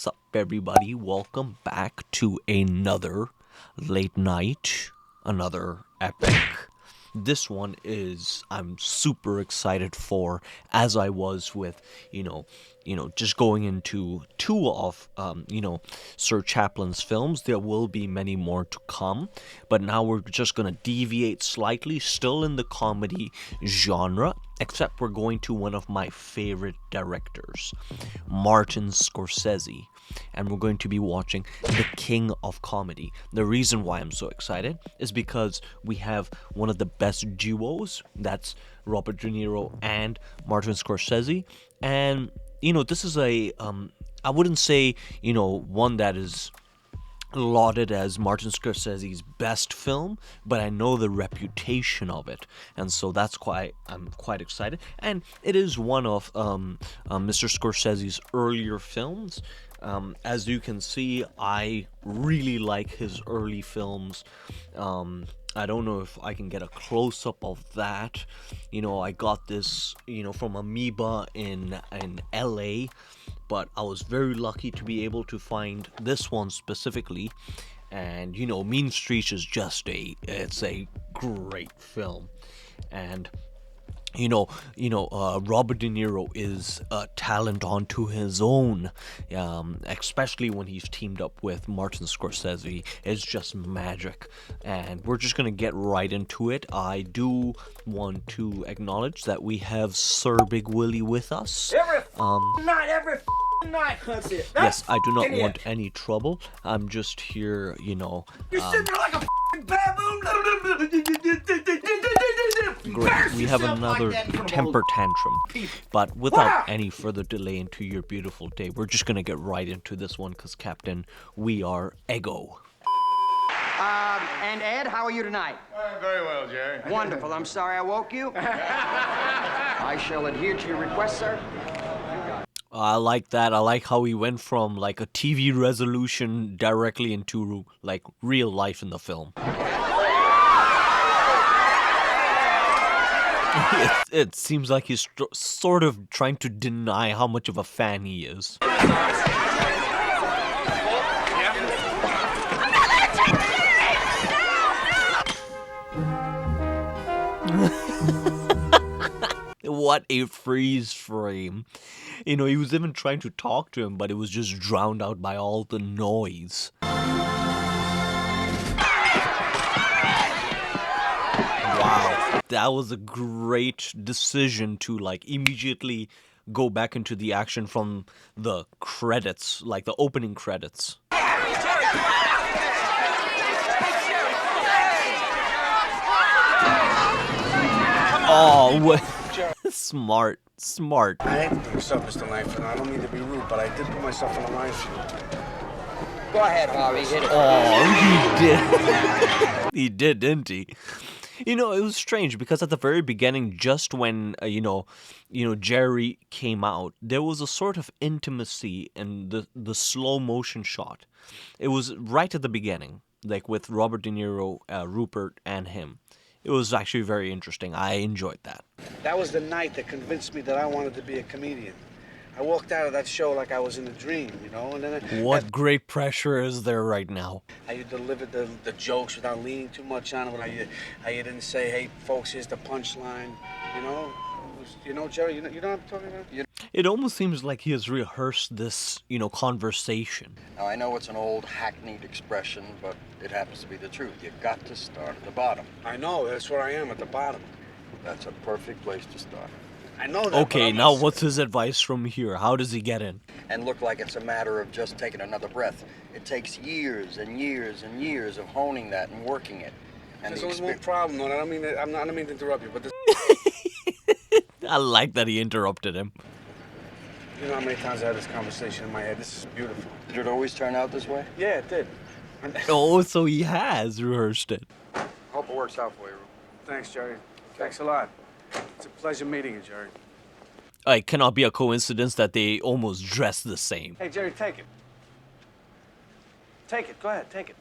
What's up, everybody? Welcome back to another late night, another epic. This one is I'm super excited for, as I was with, just going into two of, Sir Chaplin's films. There will be many more to come, but now we're just gonna deviate slightly, still in the comedy genre, except we're going to one of my favorite directors, Martin Scorsese, and we're going to be watching The King of Comedy. The reason why I'm so excited is because we have one of the best duos, that's Robert De Niro and Martin Scorsese, and this is I wouldn't say one that is lauded as Martin Scorsese's best film, but I know the reputation of it, and so that's why I'm quite excited. And it is one of Mr. Scorsese's earlier films. As you can see, I really like his early films. I don't know if I can get a close-up of that. I got this, from Amoeba in LA, but I was very lucky to be able to find this one specifically. And Mean Streets is it's a great film. And Robert De Niro is a talent onto his own, especially when he's teamed up with Martin Scorsese. It's just magic, and we're just gonna get right into it. I do want to acknowledge that we have Sir Big Willie with us. Every night. That's it. Yes, I do not want any trouble. I'm just here, You're sitting there like a baboon. Great. We have another temper tantrum. But without any further delay into your beautiful day, we're just going to get right into this one because, Captain, we are Ego. And Ed, how are you tonight? Very well, Jerry. Wonderful. I'm sorry I woke you. I shall adhere to your request, sir. I like that. I like how he went from like a TV resolution directly into like real life in the film. It seems like he's sort of trying to deny how much of a fan he is. What a freeze frame. He was even trying to talk to him, but it was just drowned out by all the noise. Wow. That was a great decision to immediately go back into the action from the credits, like the opening credits. Oh, what? Smart. I hate to put myself Mr. Langford. I don't mean to be rude, but I did put myself in a line for you. Go ahead, Harvey. Hit it. Oh, he did. He did, didn't he? It was strange because at the very beginning, just when, Jerry came out, there was a sort of intimacy in the slow motion shot. It was right at the beginning, like with Robert De Niro, Rupert, and him. It was actually very interesting. I enjoyed that. That was the night that convinced me that I wanted to be a comedian. I walked out of that show like I was in a dream, and then... What great pressure is there right now? How you delivered the jokes without leaning too much on them. How you didn't say, hey, folks, here's the punchline, Jerry, you know what I'm talking about? It almost seems like he has rehearsed this, conversation. Now, I know it's an old hackneyed expression, but it happens to be the truth. You've got to start at the bottom. I know, that's where I am, at the bottom. That's a perfect place to start. I know that. Okay, now what's his advice from here? How does he get in? And look like it's a matter of just taking another breath. It takes years and years and years of honing that and working it. And there's only one problem, though. I don't mean to interrupt you, but I like that he interrupted him. You know how many times I had this conversation in my head? This is beautiful. Did it always turn out this way? Yeah, it did. Oh, so he has rehearsed it. Hope it works out for you, Rube. Thanks, Jerry. Thanks a lot. It's a pleasure meeting you, Jerry. It cannot be a coincidence that they almost dress the same. Hey, Jerry, take it. Take it. Go ahead, take it.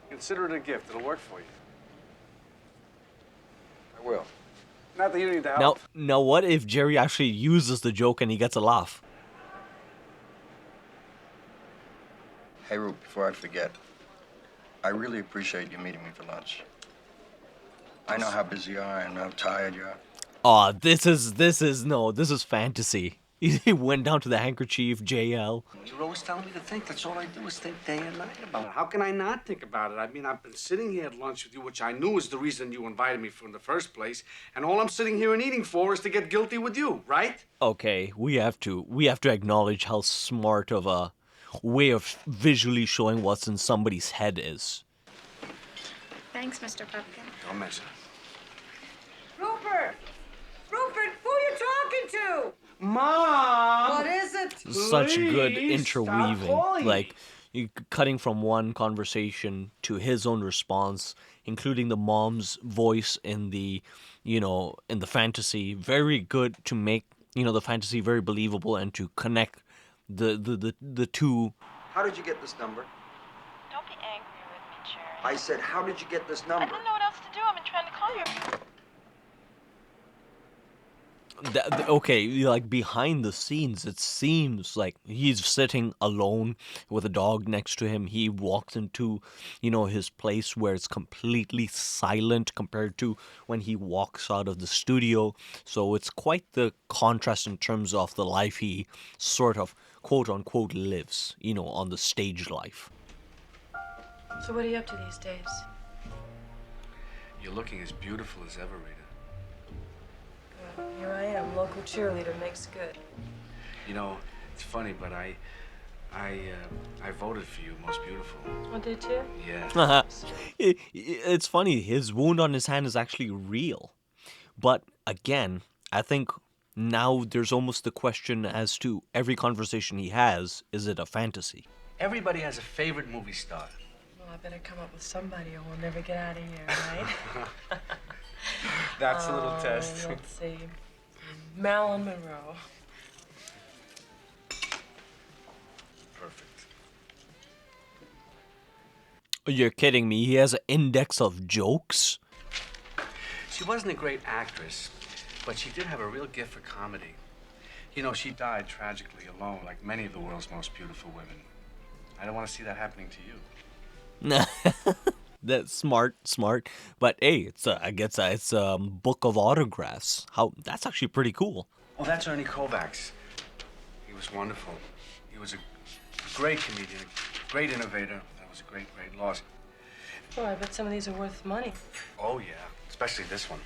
Consider it a gift. It'll work for you. I will. Not that you need the help. Now what if Jerry actually uses the joke and he gets a laugh? Hey, Roop, before I forget, I really appreciate you meeting me for lunch. I know how busy you are and how tired you are. Aw, this is fantasy. He went down to the handkerchief, JL. You're always telling me to think. That's all I do is think day and night about it. How can I not think about it? I mean, I've been sitting here at lunch with you, which I knew is the reason you invited me in the first place. And all I'm sitting here and eating for is to get guilty with you, right? Okay, we have to acknowledge how smart of a way of visually showing what's in somebody's head is. Thanks, Mr. Pupkin. Don't mention it. Rupert! Rupert, who are you talking to? Mom! What is it? Such good Please stop interweaving, calling like cutting from one conversation to his own response, including the mom's voice in the, in the fantasy. Very good to make the fantasy very believable and to connect the two. How did you get this number? Don't be angry with me, Jerry. I said, how did you get this I number? didn't know what else to do. I've been trying to call you. Okay, like behind the scenes, it seems like he's sitting alone with a dog next to him. He walks into, his place where it's completely silent compared to when he walks out of the studio. So it's quite the contrast in terms of the life he sort of quote unquote lives, on the stage life. So what are you up to these days? You're looking as beautiful as ever, Rita. Well, here I am, local cheerleader makes good. It's funny, but I voted for you most beautiful. Oh, did you? Yeah. It's funny, his wound on his hand is actually real. But again, I think now there's almost the question as to every conversation he has, is it a fantasy? Everybody has a favorite movie star. Well, I better come up with somebody or we'll never get out of here, right? That's a little test. Let's see. Marilyn Monroe. Perfect. You're kidding me, he has an index of jokes? She wasn't a great actress, but she did have a real gift for comedy. She died tragically alone, like many of the world's most beautiful women. I don't want to see that happening to you. That's smart. But hey, I guess it's a book of autographs. That's actually pretty cool. Oh, that's Ernie Kovacs. He was wonderful. He was a great comedian, a great innovator. That was a great, great loss. Oh, I bet some of these are worth money. Oh, yeah, especially this one.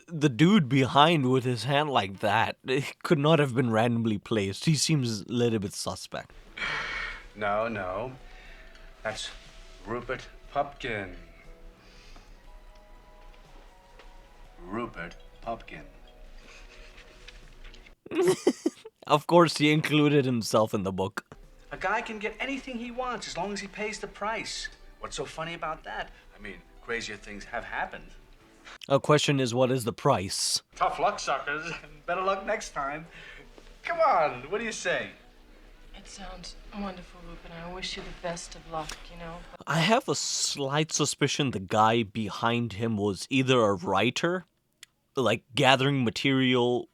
The dude behind with his hand like that, it could not have been randomly placed. He seems a little bit suspect. No. That's Rupert Pupkin. Rupert Pupkin. Of course, he included himself in the book. A guy can get anything he wants as long as he pays the price. What's so funny about that? I mean, crazier things have happened. A question is, what is the price? Tough luck, suckers. Better luck next time. Come on, what do you say? It sounds wonderful, Rupert. I wish you the best of luck, I have a slight suspicion the guy behind him was either a writer, like gathering material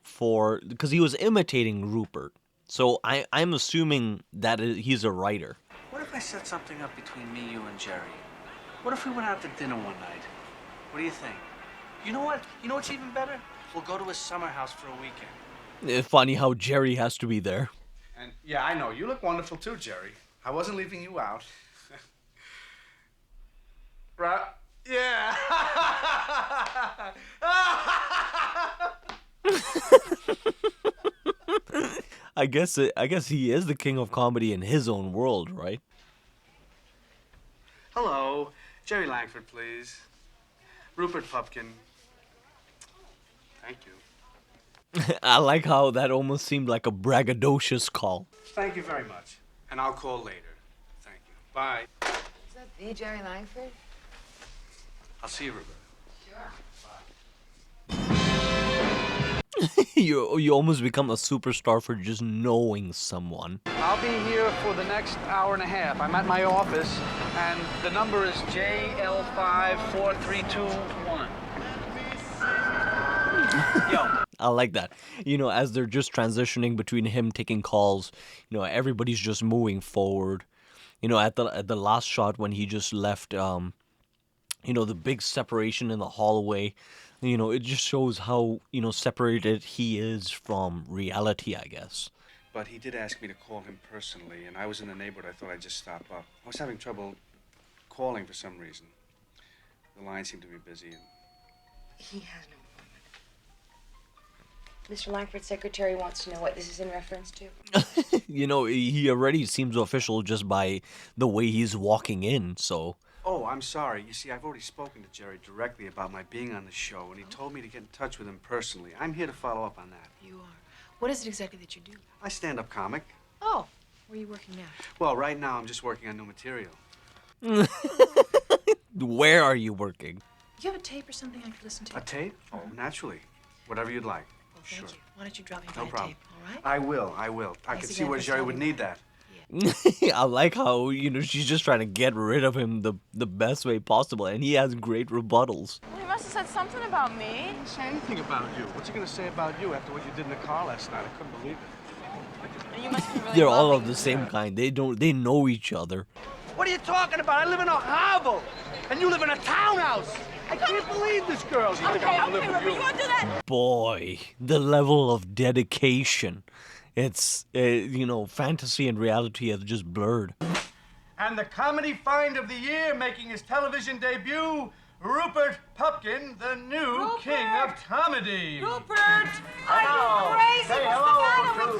because he was imitating Rupert. So I'm assuming that he's a writer. What if I set something up between me, you, and Jerry? What if we went out to dinner one night? What do you think? You know what? You know what's even better? We'll go to his summer house for a weekend. Funny how Jerry has to be there. And yeah, I know. You look wonderful too, Jerry. I wasn't leaving you out. Right? Yeah. I guess he is the king of comedy in his own world, right? Hello. Jerry Langford, please. Rupert Pupkin. Thank you. I like how that almost seemed like a braggadocious call. Thank you very much. And I'll call later. Thank you. Bye. Is that the Jerry Langford? I'll see you, Rupert. You almost become a superstar for just knowing someone. I'll be here for the next hour and a half. I'm at my office, and the number is JL54321. Yo. I like that. As they're just transitioning between him taking calls, everybody's just moving forward. You know, at the last shot when he just left, you know, the big separation in the hallway. You know, it just shows how, you know, separated he is from reality, I guess. But he did ask me to call him personally, and I was in the neighborhood. I thought I'd just stop up. I was having trouble calling for some reason. The line seemed to be busy. He has no appointment. Mr. Langford's secretary wants to know what this is in reference to. You know, he already seems official just by the way he's walking in, so... Oh, I'm sorry. You see, I've already spoken to Jerry directly about my being on the show, and he told me to get in touch with him personally. I'm here to follow up on that. You are. What is it exactly that you do? I stand-up comic. Oh, where are you working now? Well, right now I'm just working on new material. Where are you working? Do you have a tape or something I could listen to? A tape? Oh, naturally. Whatever you'd like. Well, thank you. Why don't you drop me No by a problem. tape, all right? I will. I Thanks could see again where for Jerry would stopping need by. that. I like how, you know, she's just trying to get rid of him the best way possible, and he has great rebuttals. Well, he must have said something about me. He didn't say anything about you. What's he going to say about you after what you did in the car last night? I couldn't believe it. And you must be really They're all loving. of the same kind. They know each other. What are you talking about? I live in a hovel, and you live in a townhouse. I can't believe this girl. You think I'm gonna live with Rupert, you won't do that. Boy, the level of dedication. It's, you know, fantasy and reality have just blurred. And the comedy find of the year, making his television debut, Rupert Pupkin, the new king of comedy. Rupert, are you crazy? What's the matter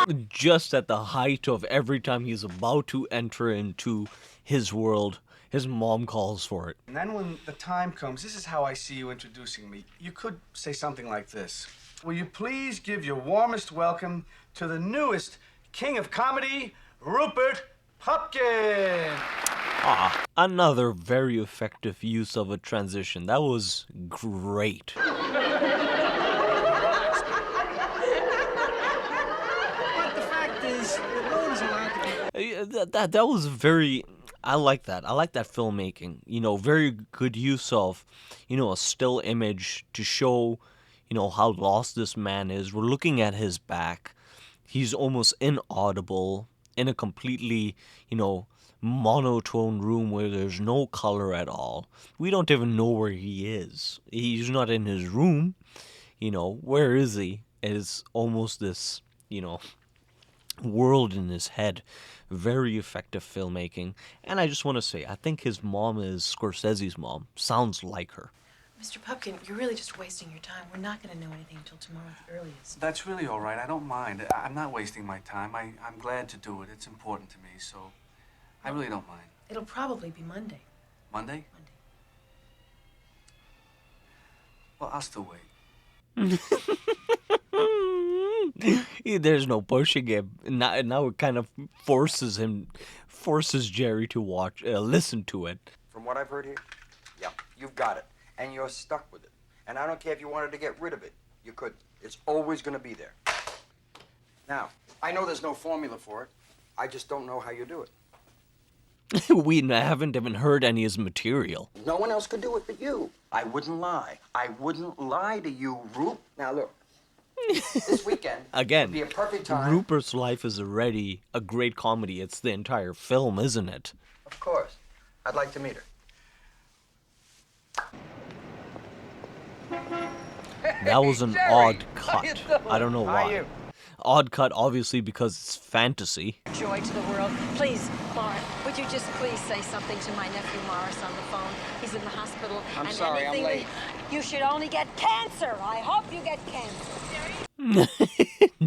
with you? Just at the height of every time he's about to enter into his world, his mom calls for it. And then when the time comes, this is how I see you introducing me. You could say something like this. Will you please give your warmest welcome to the newest king of comedy, Rupert Pupkin. Ah, another very effective use of a transition. That was great. But the fact is, no one's allowed to be... That was very... I like that. I like that filmmaking. You know, very good use of, you know, a still image to show, you know, how lost this man is. We're looking at his back. He's almost inaudible in a completely, you know, monotone room where there's no color at all. We don't even know where he is. He's not in his room. You know, where is he? It's almost this, you know, world in his head. Very effective filmmaking. And I just want to say, I think his mom is Scorsese's mom. Sounds like her. Mr. Pupkin, you're really just wasting your time. We're not going to know anything until tomorrow at the earliest. That's really all right. I don't mind. I'm not wasting my time. I'm glad to do it. It's important to me, so I really don't mind. It'll probably be Monday. Monday? Monday. Well, I'll still wait. There's no pushing him. Now it kind of forces Jerry to listen to it. From what I've heard here, yeah, you've got it. And you're stuck with it. And I don't care if you wanted to get rid of it. You could. It's always going to be there. Now, I know there's no formula for it. I just don't know how you do it. We haven't even heard any of his material. No one else could do it but you. I wouldn't lie. I wouldn't lie to you, Roop. Now, look. This weekend Again, would be a perfect time. Rupert's life is already a great comedy. It's the entire film, isn't it? Of course. I'd like to meet her. That was an odd cut. I don't know why. Odd cut, obviously, because it's fantasy. Joy to the world. Please, Lauren, would you just please say something to my nephew Morris on the phone? He's in the hospital. I'm sorry, I'm late. You should only get cancer. I hope you get cancer.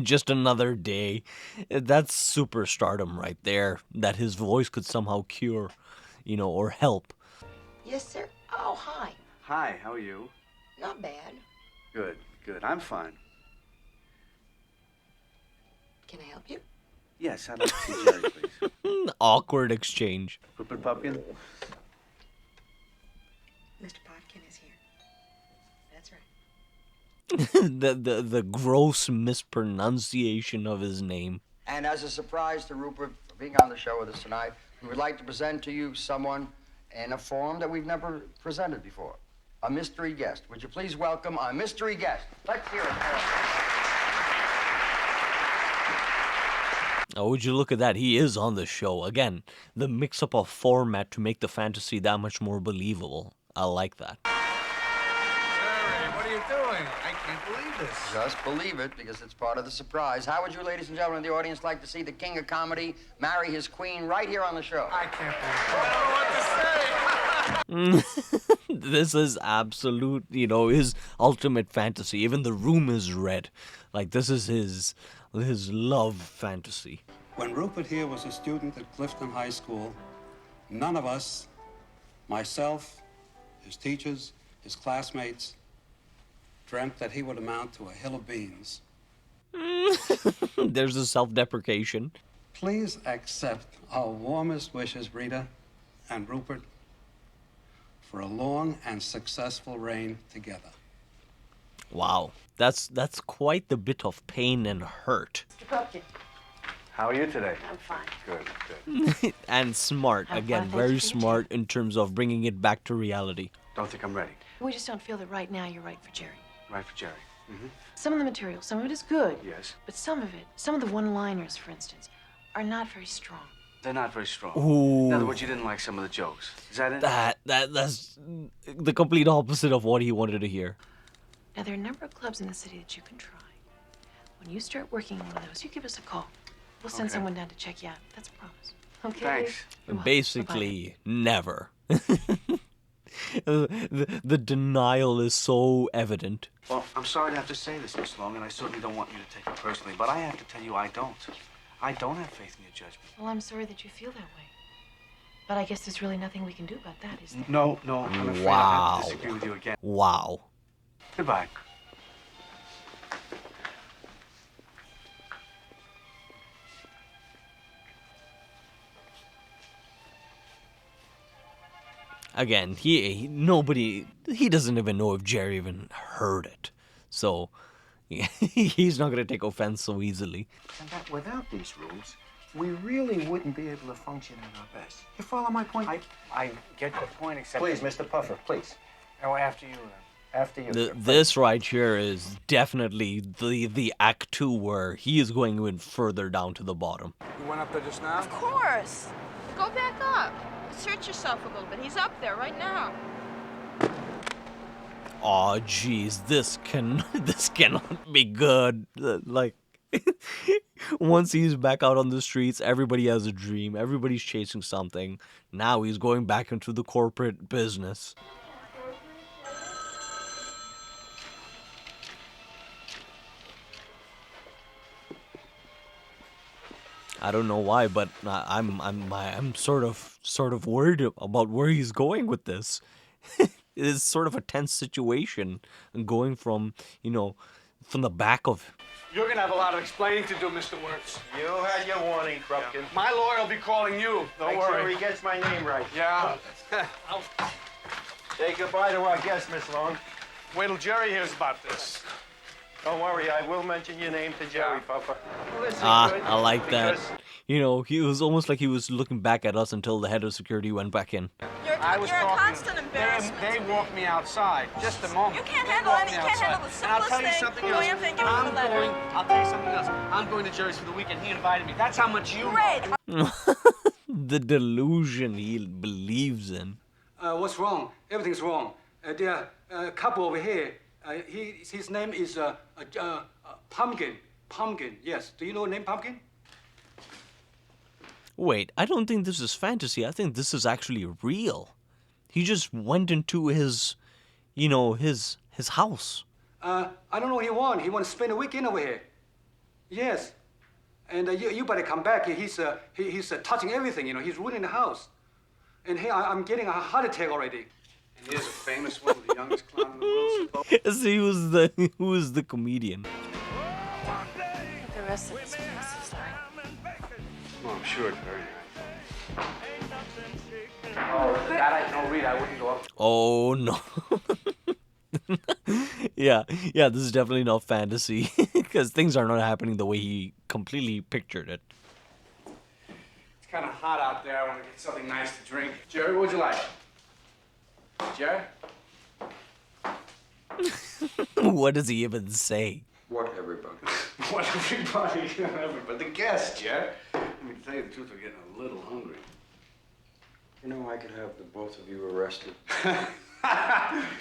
Just another day. That's superstardom right there. That his voice could somehow cure, you know, or help. Yes, sir. Oh, hi. Hi, how are you? Not bad. Good, good. I'm fine. Can I help you? Yes, I'd like to see Jerry, please. Awkward exchange. Rupert Pupkin? Mr. Pupkin is here. That's right. the gross mispronunciation of his name. And as a surprise to Rupert for being on the show with us tonight, we would like to present to you someone in a form that we've never presented before. A mystery guest. Would you please welcome our mystery guest? Let's hear it. Oh, would you look at that? He is on the show. Again, the mix-up of format to make the fantasy that much more believable. I like that. Jerry, what are you doing? I can't believe this. Just believe it, because it's part of the surprise. How would you, ladies and gentlemen of the audience, like to see the king of comedy marry his queen right here on the show? I can't believe it. I don't know what to say. This is absolute, his ultimate fantasy. Even the room is red. Like, this is his love fantasy. When Rupert here was a student at Clifton High School, none of us, myself, his teachers, his classmates, dreamt that he would amount to a hill of beans. There's a self-deprecation. Please accept our warmest wishes, Rita and Rupert, for a long and successful reign together. Wow, that's quite the bit of pain and hurt. Mr. Pupkin. How are you today? I'm fine. Good. And smart, I'm again, fine, very thanks for you, smart in terms of bringing it back to reality. Don't think I'm ready. We just don't feel that right now you're right for Jerry. Right for Jerry. Mm-hmm. Some of the material, some of it is good. Yes. But some of the one-liners, for instance, are not very strong. They're not very strong. Ooh. In other words, you didn't like some of the jokes. Is that it? That's the complete opposite of what he wanted to hear. Now, there are a number of clubs in the city that you can try. When you start working in one of those, you give us a call. We'll send someone down to check you out. That's a promise. Okay? Thanks. You're welcome. Basically, never. The denial is so evident. Well, I'm sorry to have to say this, Miss Long, and I certainly don't want you to take it personally, but I have to tell you I don't. I don't have faith in your judgment. Well, I'm sorry that you feel that way. But I guess there's really nothing we can do about that, is there? No, I'm afraid I Wow. have to disagree with you again. Wow. Goodbye. Again, he doesn't even know if Jerry even heard it. So, he's not going to take offense so easily. And that without these rules, we really wouldn't be able to function at our best. You follow my point? I get the point, except... Please, Mr. Puffer, please. Oh, after you, then. After you. sir. This right here is definitely the act 2 where he is going even further down to the bottom. You went up there just now? Of course. Go back up. Search yourself a little bit. He's up there right now. Oh, jeez, this cannot be good. Like, once he's back out on the streets, everybody has a dream. Everybody's chasing something. Now he's going back into the corporate business. I don't know why, but I'm sort of worried about where he's going with this. It's sort of a tense situation, going from from the back of. You're gonna have a lot of explaining to do, Mr. Wirtz. You had your warning, Pupkin. My lawyer will be calling you. Don't Make worry. sure he gets my name right. Yeah. Say goodbye to our guest, Miss Long. Wait till Jerry hears about this. Don't worry, I will mention your name to Jerry, Papa. Listen, good, I like that. because He was almost like he was looking back at us until the head of security went back in. You're I was a talking. constant embarrassment. They walked me outside. Just a moment. You can't They handle walked any. me You can't handle outside. the And I'll simplest tell you thing. something Go else. in and give him the letter. I'll tell you something else. I'm going to Jerry's for the weekend. He invited me. That's how much you know. Great. The delusion he believes in. What's wrong? Everything's wrong. There are a couple over here. His name is Pumpkin. Pumpkin, yes. Do you know the name Pumpkin? Wait, I don't think this is fantasy. I think this is actually real. He just went into his house. I don't know what he wants. He wants to spend a weekend over here. Yes. And you better come back. He's touching everything, He's ruining the house. And hey, I'm getting a heart attack already. And here's a famous one with the youngest clown in the world. So who was the comedian? The rest of this place is like... Well, I'm sure it's very nice. Oh, that I know, Rita. I wouldn't go up. Oh no. yeah, this is definitely not fantasy because things are not happening the way he completely pictured it. It's kind of hot out there. I want to get something nice to drink. Jerry, what would you like? Jerry? What does he even say? What everybody? What everybody? Everybody. The guests, Jer. I mean, to tell you the truth, we're getting a little hungry. You know, I could have the both of you arrested.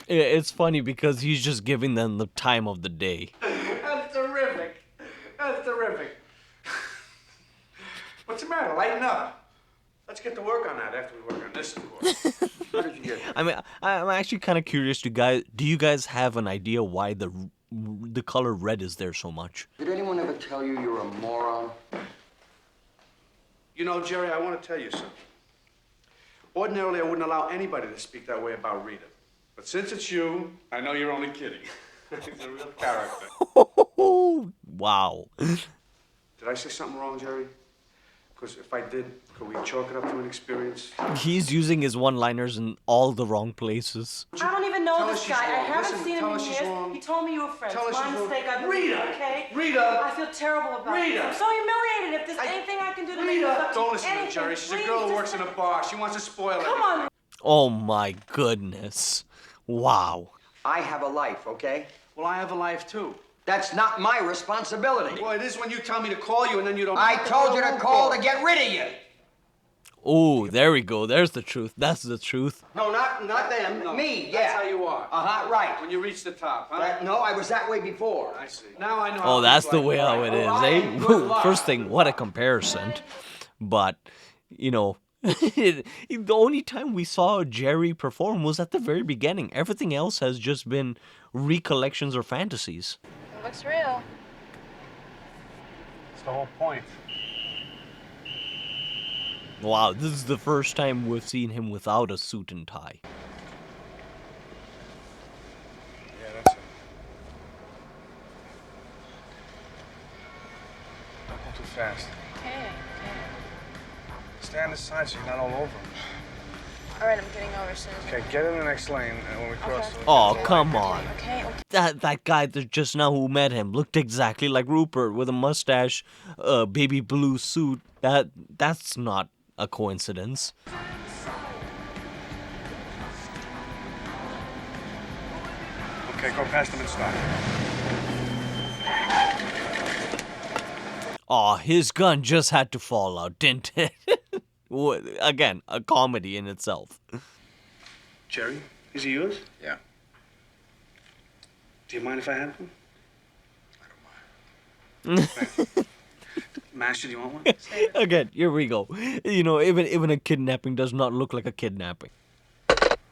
It's funny because he's just giving them the time of the day. That's terrific. That's terrific. What's the matter? Lighten up. Let's get to work on that after we work on this, of course. How did you get here? I mean, I'm actually kind of curious. Do you guys have an idea why the color red is there so much? Did anyone ever tell you you're a moron? You know, Jerry, I want to tell you something. Ordinarily, I wouldn't allow anybody to speak that way about Rita. But since it's you, I know you're only kidding. He's a real character. Wow. Did I say something wrong, Jerry? Because if I did, could we chalk it up to an experience? He's using his one-liners in all the wrong places. I don't even know Tell this us guy. she's I wrong. haven't Listen, seen him tell in us she's years. wrong. He told me you were friends. Tell us My she's wrong. mistake. I believe Rita! you, okay? Rita! I feel terrible about Rita! this. I'm so humiliated. If there's anything I can do to make this up to Don't listen to her, anything, Jerry. She's a please girl who just works in a bar. She wants to spoil Come everything. on. Oh my goodness. Wow. I have a life, okay? Well, I have a life, too. That's not my responsibility. Boy, it is when you tell me to call you and then you don't... I told you to call to get rid of you. Oh, there we go. There's the truth. That's the truth. No, not them. No, Me, yeah. That's how you are. Uh-huh, right. When you reach the top, huh? No, I was that way before. I see. Now I know. Oh, how that's people the way how it is, eh? Good luck. First thing, what a comparison. But, you know, the only time we saw Jerry perform was at the very beginning. Everything else has just been recollections or fantasies. It looks real. It's the whole point. Wow, this is the first time we've seen him without a suit and tie. Yeah, that's it. Don't go too fast. Okay. Stay on this side so you're not all over him. All right, I'm getting over soon. Okay, get in the next lane, and when we cross... Okay. Oh, come on. Okay. That guy that just now who met him looked exactly like Rupert with a mustache, baby blue suit. That's not a coincidence. Okay, go past him and stop. Aw, his gun just had to fall out, didn't it? Again, a comedy in itself. Jerry, is he yours? Yeah. Do you mind if I have one? I don't mind. Master, do you want one? Again, here we go. You know, even a kidnapping does not look like a kidnapping. What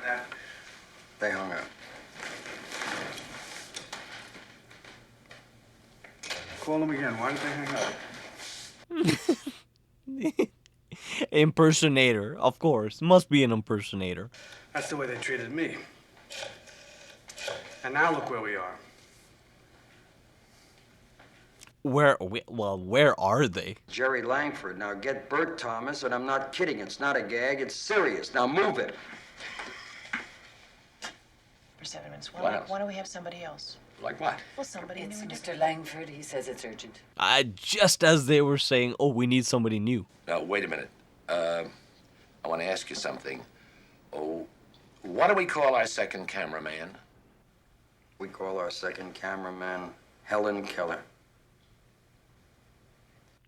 happened? They hung up. Call them again. Why did they hang up? Impersonator, of course. Must be an impersonator. That's the way they treated me. And now look where we are. Where are they? Jerry Langford. Now get Bert Thomas, and I'm not kidding. It's not a gag. It's serious. Now move it. For 7 minutes. What else? Why don't we have somebody else? Like what? Well, somebody It's new and Mr. different. Langford. He says it's urgent. Just as they were saying, oh, we need somebody new. Now, wait a minute. I want to ask you something. Oh, what do we call our second cameraman? We call our second cameraman Helen Keller.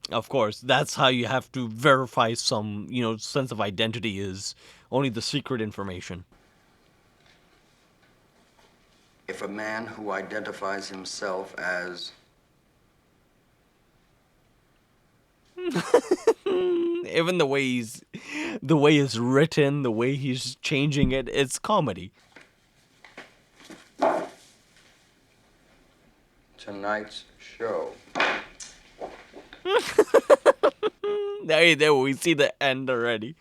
Of course, that's how you have to verify some, sense of identity is only the secret information. If a man who identifies himself as... Even the way it's written, the way he's changing it, it's comedy. Tonight's show. There we see the end already.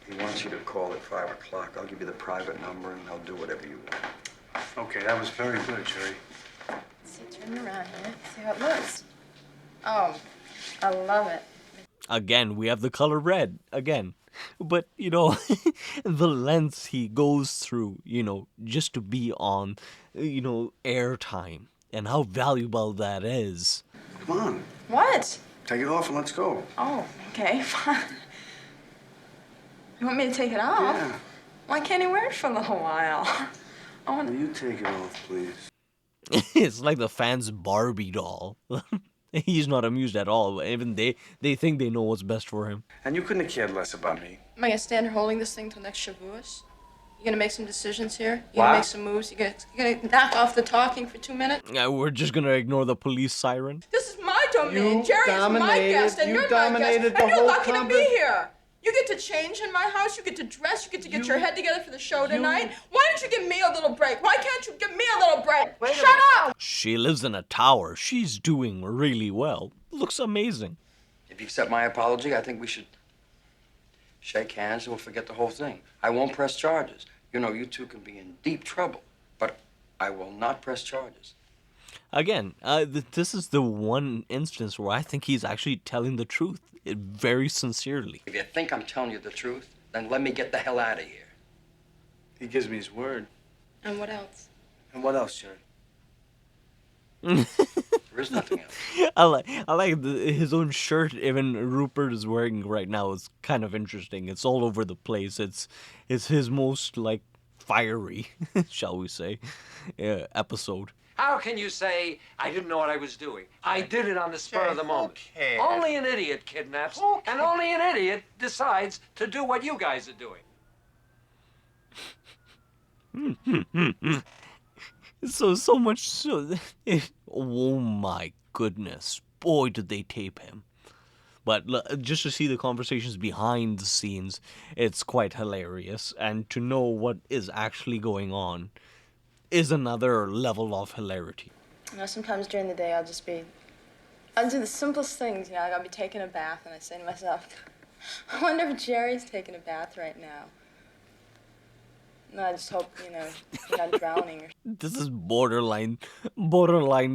He wants you to call at 5 o'clock. I'll give you the private number and they'll do whatever you want. Okay, that was very good, Jerry. See, turn it around here. See how it looks. Oh, I love it. Again, we have the color red. Again. But, the lengths he goes through, just to be on, airtime. And how valuable that is. Come on. What? Take it off and let's go. Oh, okay, fine. You want me to take it off? Yeah. Why can't he wear it for a little while? Will you take it off, please? It's like the fans' Barbie doll. He's not amused at all. Even they think they know what's best for him. And you couldn't have cared less about me. Am I gonna stand here holding this thing till next Shavuos? You gonna make some decisions here? You What? gonna make some moves? You gonna knock off the talking for 2 minutes? We're just gonna ignore the police siren. This is my domain. You Jerry is my dominated- guest, and you you're my guest, dominated the and you're whole lucky to be conver- here. You get to change in my house. You get to dress. You get to get your head together for the show tonight. Why don't you give me a little break? Why can't you give me a little break? Shut up! She lives in a tower. She's doing really well. Looks amazing. If you accept my apology, I think we should shake hands and we'll forget the whole thing. I won't press charges. You know, you two can be in deep trouble, but I will not press charges. Again, this is the one instance where I think he's actually telling the truth, very sincerely. If you think I'm telling you the truth, then let me get the hell out of here. He gives me his word. And what else? And what else, Jerry? There is nothing else. I like his own shirt. Even Rupert is wearing right now. It's kind of interesting. It's all over the place. It's his most like fiery, shall we say, episode. How can you say I didn't know what I was doing? I did it on the spur of the moment. Only an idiot kidnaps, and only an idiot decides to do what you guys are doing. So much so. Oh my goodness, boy, did they tape him. But just to see the conversations behind the scenes, it's quite hilarious, and to know what is actually going on is another level of hilarity. You know, sometimes during the day I'll do the simplest things. You know, like I'll be taking a bath, and I say to myself, I wonder if Jerry's taking a bath right now. No, I just hope, you know, he's not drowning. This is borderline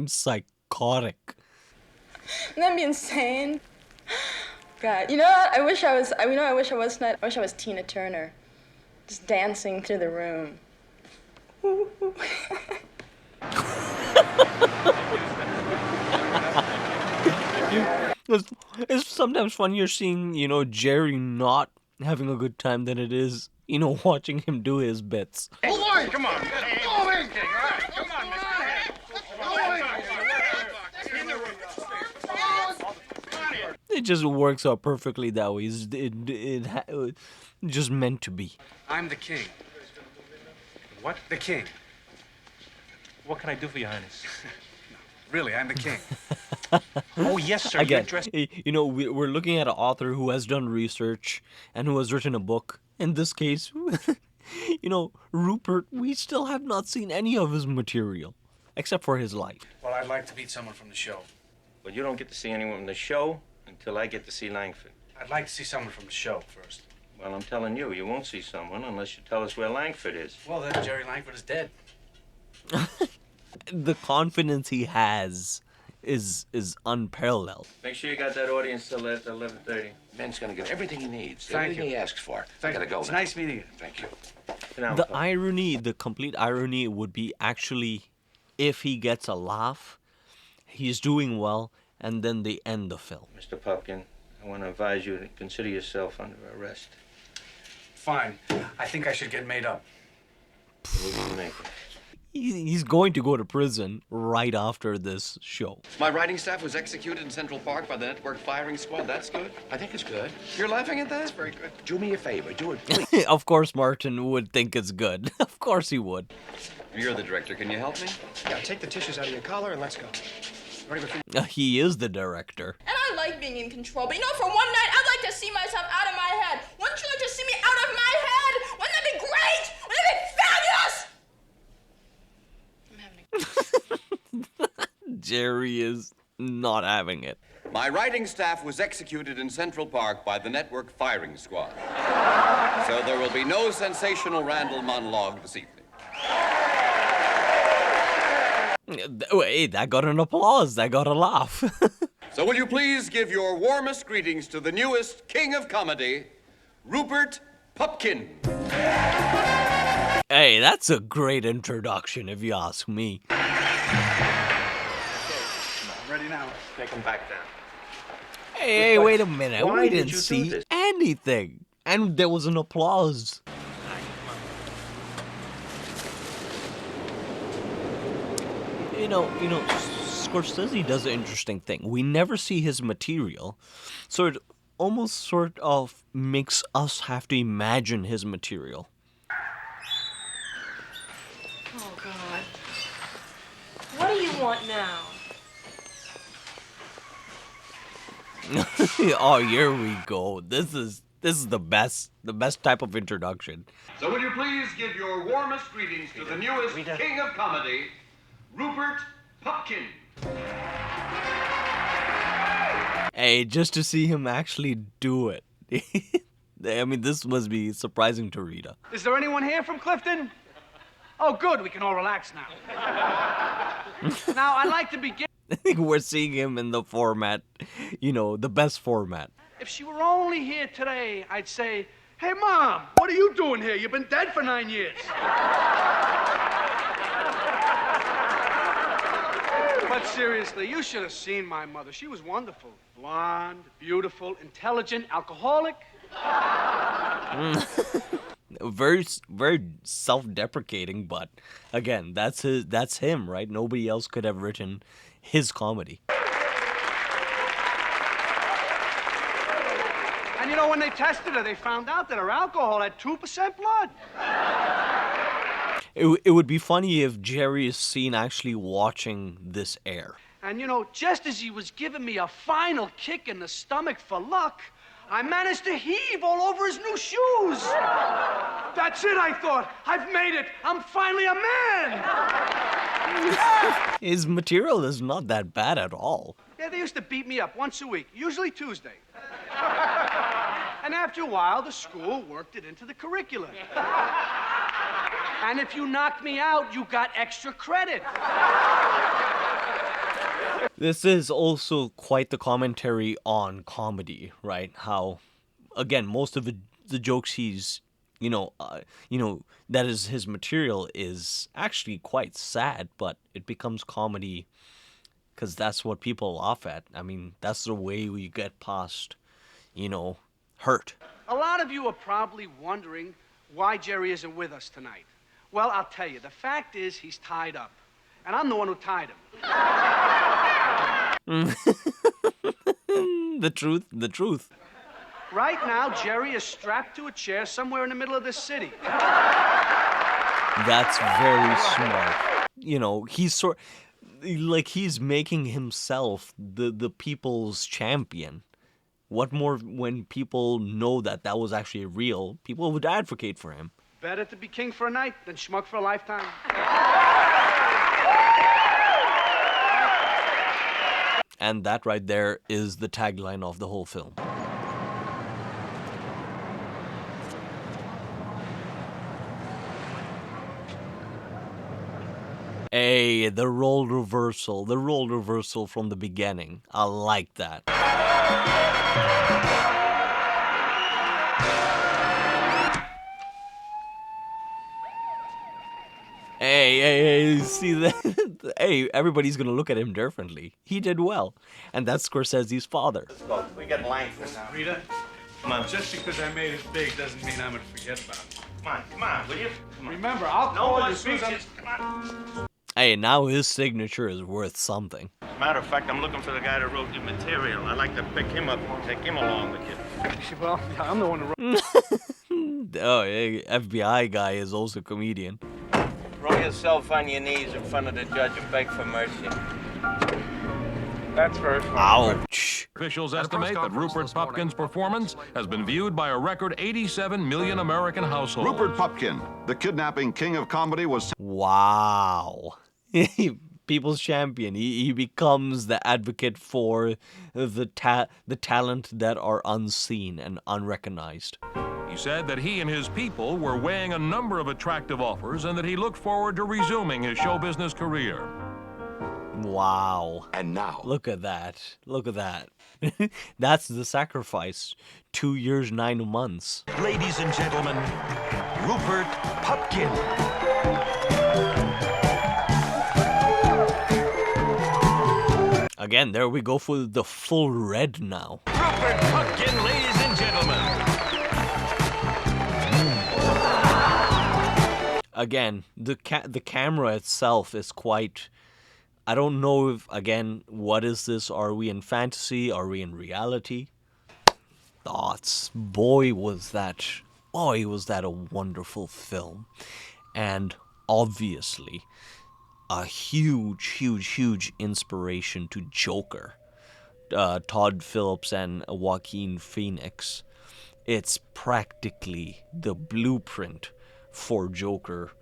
psychotic. Wouldn't that be insane? God, you know what? I wish I was Tina Turner, just dancing through the room. It's sometimes funnier seeing, you know, Jerry not having a good time than it is, you know, watching him do his bits. Hold on, come on. Come on, It just works out perfectly that way. It just meant to be. I'm the king. What? The king. What can I do for you, Highness? Really, I'm the king. Oh, yes, sir. Again, You're dressed... you know, we're looking at an author who has done research and who has written a book. In this case, you know, Rupert, we still have not seen any of his material, except for his life. Well, I'd like to meet someone from the show. Well, you don't get to see anyone from the show until I get to see Langford. I'd like to see someone from the show first. Well, I'm telling you, you won't see someone unless you tell us where Langford is. Well, then Jerry Langford is dead. The confidence he has is unparalleled. Make sure you got that audience till 11:30. Ben's gonna get everything he needs, Thank everything you. he asks for. Thank I gotta you. go It's now. nice meeting you. Thank you. The irony, the complete irony would be actually if he gets a laugh, he's doing well, and then they end the film. Mr. Pupkin, I want to advise you to consider yourself under arrest. Fine. I think I should get made up. What do you make? He's going to go to prison right after this show. My writing staff was executed in Central Park by the network firing squad. That's good. I think it's good. You're laughing at that? That's very good. Do me a favor. Do it, please. Of course Martin would think it's good. Of course he would. You're the director. Can you help me? Yeah, take the tissues out of your collar and let's go. He is the director. And I like being in control, but you know, for one night, I'd like to see myself out of my head. Wouldn't you like to see me out of my head? Wouldn't that be great? Wouldn't that be fabulous? Jerry is not having it. My writing staff was executed in Central Park by the network firing squad. So there will be no sensational Randall monologue this evening. Hey, that got an applause. That got a laugh. So will you please give your warmest greetings to the newest king of comedy, Rupert Pupkin. Hey, that's a great introduction, if you ask me. I'm ready now. Take him back down. Hey, wait a minute. Why We did didn't you do see this? anything. And there was an applause. Scorsese does an interesting thing. We never see his material, so it almost sort of makes us have to imagine his material. Oh, God. What do you want now? Oh, here we go. This is the best type of introduction. So will you please give your warmest greetings to the newest king of comedy, Rupert Pupkin. Hey, just to see him actually do it. I mean, this must be surprising to Rita. Is there anyone here from Clifton? Oh, good. We can all relax now. Now, I'd like to begin. I think we're seeing him in the format, the best format. If she were only here today, I'd say, hey, Mom, what are you doing here? You've been dead for 9 years. But seriously, you should have seen my mother. She was wonderful. Blonde, beautiful, intelligent, alcoholic. Very, very self-deprecating, but again, that's him, right? Nobody else could have written his comedy. And when they tested her, they found out that her alcohol had 2% blood. It would be funny if Jerry is seen actually watching this air. And just as he was giving me a final kick in the stomach for luck, I managed to heave all over his new shoes. That's it, I thought. I've made it. I'm finally a man. His material is not that bad at all. Yeah, they used to beat me up once a week, usually Tuesday. And after a while, the school worked it into the curriculum. And if you knocked me out, you got extra credit. This is also quite the commentary on comedy, right? How, again, most of the jokes he's, that is his material is actually quite sad, but it becomes comedy because that's what people laugh at. I mean, that's the way we get past, hurt. A lot of you are probably wondering why Jerry isn't with us tonight. Well, I'll tell you. The fact is he's tied up. And I'm the one who tied him. The truth. Right now, Jerry is strapped to a chair somewhere in the middle of this city. That's very smart. He's making himself the people's champion. What more when people know that was actually real, people would advocate for him. Better to be king for a night than schmuck for a lifetime. And that right there is the tagline of the whole film. Hey, the role reversal from the beginning. I like that. Hey, see that? Hey, everybody's gonna look at him differently. He did well. And that's Scorsese's father. Let's go. We got Langford now. Rita, come on. Just because I made it big doesn't mean I'm gonna forget about it. Come on, will you? Come on. Remember, I'll call you as soon as I'm... Hey, now his signature is worth something. As a matter of fact, I'm looking for the guy that wrote your material. I'd like to pick him up and take him along with you. Well, yeah, I'm the one who wrote... Oh, hey, FBI guy is also a comedian. Throw yourself on your knees in front of the judge and beg for mercy. That's very funny. Ouch. Officials estimate that Rupert Pupkin's performance has been viewed by a record 87 million American households. Rupert Pupkin, the kidnapping king of comedy, was... Wow. People's champion. He becomes the advocate for the talent that are unseen and unrecognized. He said that he and his people were weighing a number of attractive offers and that he looked forward to resuming his show business career. Wow. And now... Look at that. Look at that. That's the sacrifice. 2 years, 9 months. Ladies and gentlemen, Rupert Pupkin. Again, there we go for the full red now. Rupert Pupkin, ladies and gentlemen. Again, the camera itself is quite I don't know if, again, what is this? Are we in fantasy? Are we in reality? Thoughts. Boy, was that a wonderful film. And obviously, a huge inspiration to Joker. Todd Phillips and Joaquin Phoenix. It's practically the blueprint for Joker,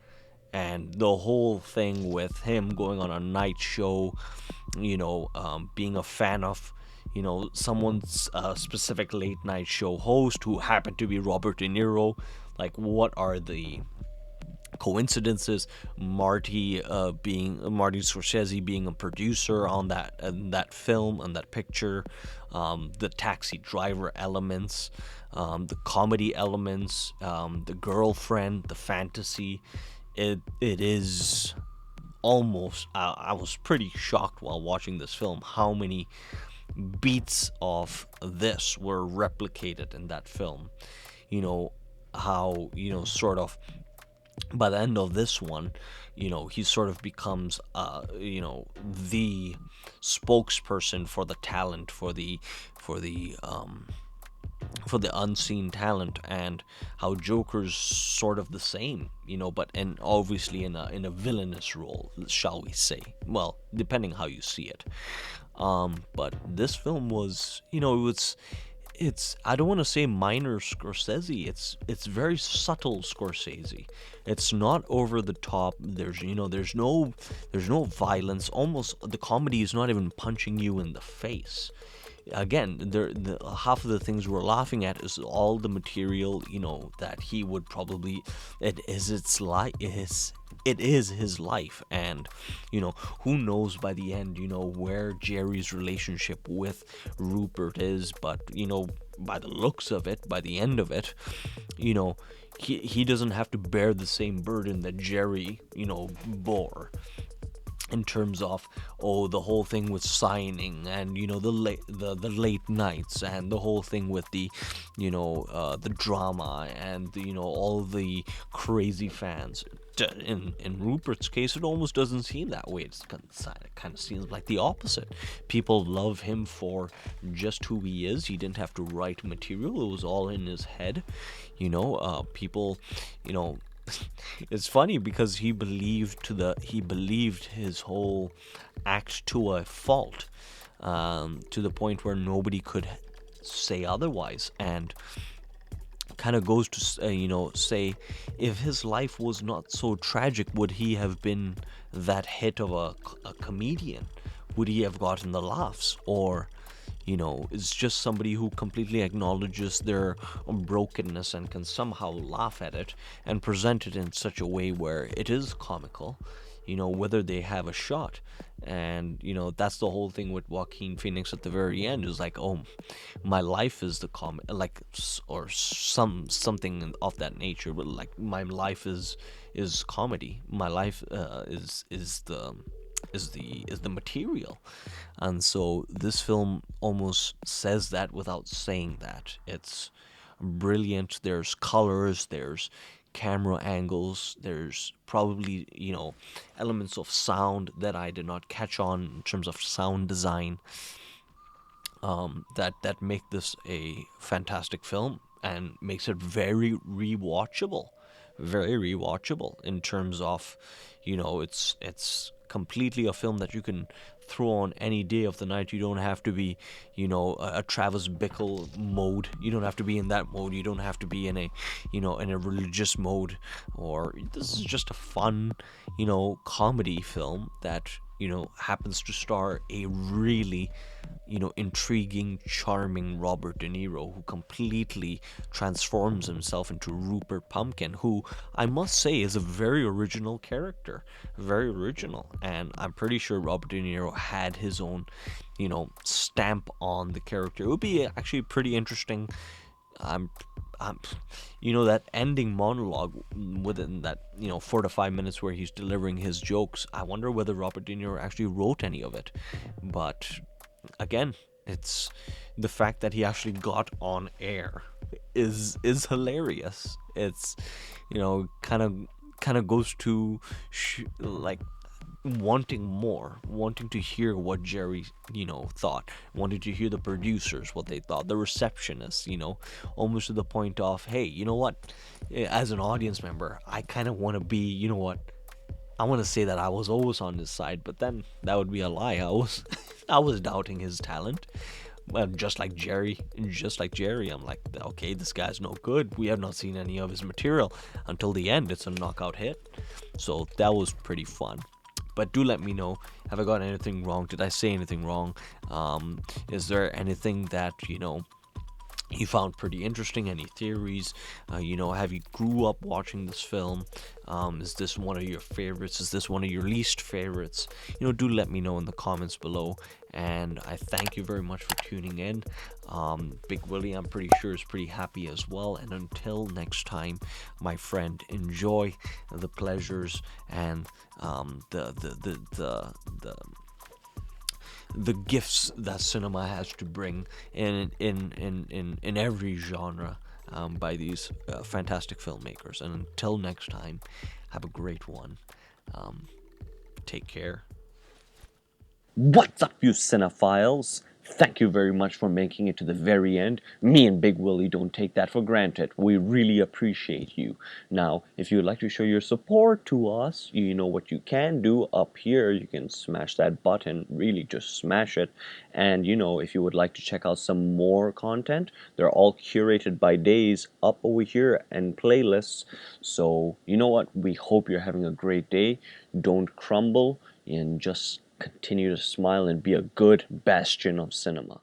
and the whole thing with him going on a night show, being a fan of, someone's specific late night show host who happened to be Robert De Niro. Like, what are the coincidences? Marty Scorsese being a producer on that film and that picture, the taxi driver elements, the comedy elements, the girlfriend, the fantasy. It is almost. I was pretty shocked while watching this film how many beats of this were replicated in that film. How sort of by the end of this one, he sort of becomes, the spokesperson for the talent, for the unseen talent, and how Joker's sort of the same, but and obviously in a villainous role, shall we say? Well, depending how you see it. But this film was, it's I don't want to say minor Scorsese. It's very subtle Scorsese. It's not over the top. There's no violence. Almost the comedy is not even punching you in the face. Again, half of the things we're laughing at is all the material, that he would probably. It is his life, and who knows by the end, where Jerry's relationship with Rupert is, but by the looks of it, by the end of it, he doesn't have to bear the same burden that Jerry bore, in terms of the whole thing with signing, and the late nights, and the whole thing with the the drama, and all the crazy fans. In Rupert's case, it almost doesn't seem that way. It kind of seems like the opposite. People love him for just who he is. He didn't have to write material. It was all in his head. People, it's funny because he believed his whole act to a fault, to the point where nobody could say otherwise, and kind of goes to say, if his life was not so tragic, would he have been that hit of a comedian? Would he have gotten the laughs? Or is just somebody who completely acknowledges their brokenness and can somehow laugh at it and present it in such a way where it is comical, whether they have a shot. And that's the whole thing with Joaquin Phoenix at the very end, is like, oh, my life is the or something of that nature, but like, my life is comedy. My life is the material. And so this film almost says that without saying that. It's brilliant. There's colors, there's camera angles, there's probably elements of sound that I did not catch on in terms of sound design, that make this a fantastic film and makes it very rewatchable in terms of it's completely a film that you can throw on any day of the night. You don't have to be a Travis Bickle mode. You don't have to be in that mode. You don't have to be in a in a religious mode. Or this is just a fun comedy film that happens to star a really intriguing, charming Robert De Niro, who completely transforms himself into Rupert Pupkin, who I must say is a very original character, very original. And I'm pretty sure Robert De Niro had his own stamp on the character. It would be actually pretty interesting. That ending monologue within that 4 to 5 minutes where he's delivering his jokes, I wonder whether Robert De Niro actually wrote any of it. But again, it's the fact that he actually got on air is hilarious. It's kind of goes to wanting more, wanting to hear what Jerry, thought, wanted to hear the producers, what they thought, the receptionists, almost to the point of, hey, you know what, as an audience member, I kind of want to be, I want to say that I was always on his side, but then that would be a lie. I was doubting his talent. Well, just like Jerry, I'm like, okay, this guy's no good. We have not seen any of his material until the end. It's a knockout hit. So that was pretty fun. But do let me know, have I got anything wrong? Did I say anything wrong? Is there anything that, you found pretty interesting? Any theories? Have you grew up watching this film? Is this one of your favorites? Is this one of your least favorites? Do let me know in the comments below. And I thank you very much for tuning in. Big Willie, I'm pretty sure, is pretty happy as well. And until next time, my friend, enjoy the pleasures and the gifts that cinema has to bring in every genre, by these fantastic filmmakers. And until next time, have a great one. Take care. What's up, you cinephiles? Thank you very much for making it to the very end. Me and Big Willie don't take that for granted. We really appreciate you. Now, if you would like to show your support to us, you know what you can do up here. You can smash that button, really just smash it. And if you would like to check out some more content, they're all curated by days up over here and playlists. So, you know what? We hope you're having a great day. Don't crumble and just continue to smile and be a good bastion of cinema.